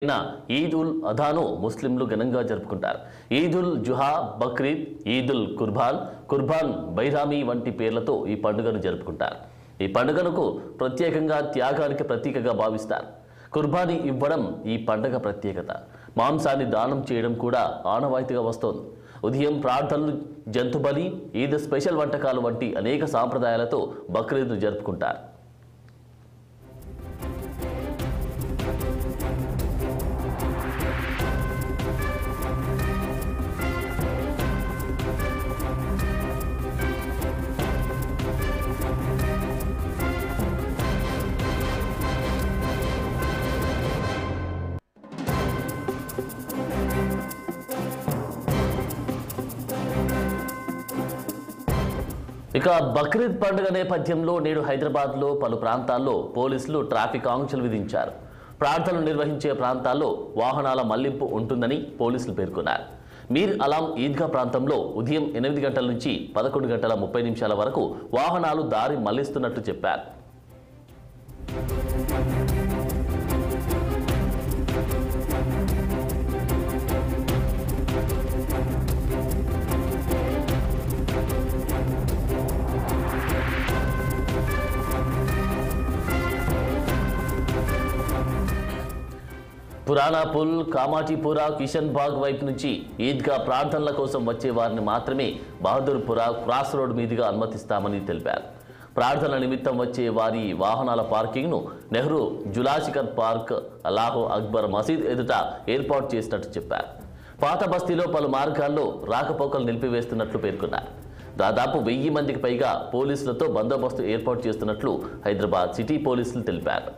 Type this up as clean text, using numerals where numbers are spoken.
ఈద్ ఉల్ అధాను ముస్లింలు ఘనంగా జరుపుకుంటారు. ఈద్ ఉల్ జుహా, బక్రీద్, ఈద్ ఉల్ కుర్బాన్ బైరామీ వంటి పేర్లతో ఈ పండుగను జరుపుకుంటారు. ఈ పండుగను ప్రత్యేకంగా త్యాగానికి ప్రతీకగా భావిస్తారు. కుర్బానీ ఇవ్వడం ఈ పండుగ ప్రత్యేకత. మాంసాన్ని దానం చేయడం కూడా ఆనవాయితీగా వస్తోంది. ఉదయం ప్రార్థనలు, జంతుబలి, ఈద్ స్పెషల్ వంటకాలు వంటి అనేక సాంప్రదాయాలతో బక్రీద్ను జరుపుకుంటారు. ఇక బక్రీద్ పండుగ నేపథ్యంలో నేడు హైదరాబాద్లో పలు ప్రాంతాల్లో పోలీసులు ట్రాఫిక్ ఆంక్షలు విధించారు. ప్రార్థనలు నిర్వహించే ప్రాంతాల్లో వాహనాల మళ్లింపు ఉంటుందని పోలీసులు పేర్కొన్నారు. మీర్ అలాం ఈద్గా ప్రాంతంలో ఉదయం 8 గంటల నుంచి 11 గంటల 30 నిమిషాల వరకు వాహనాలు దారి మళ్లిస్తున్నట్లు చెప్పారు. పురాణాపుల్, కామాటిపురా, కిషన్ బాగ్ వైపు నుంచి ఈద్గా ప్రార్థనల కోసం వచ్చే వారిని మాత్రమే బహదూర్పురా క్రాస్ రోడ్ మీదుగా అనుమతిస్తామని తెలిపారు. ప్రార్థనల నిమిత్తం వచ్చే వారి వాహనాల పార్కింగ్ను నెహ్రూ జులాజికల్ పార్క్, అల్లాహ్ అక్బర్ మసీద్ ఎదుట ఏర్పాటు చేసినట్టు చెప్పారు. పాత బస్తీలో పలు మార్గాల్లో రాకపోకలు నిలిపివేస్తున్నట్లు పేర్కొన్నారు. దాదాపు 1000 మందికి పైగా పోలీసులతో బందోబస్తు ఏర్పాటు చేస్తున్నట్లు హైదరాబాద్ సిటీ పోలీసులు తెలిపారు.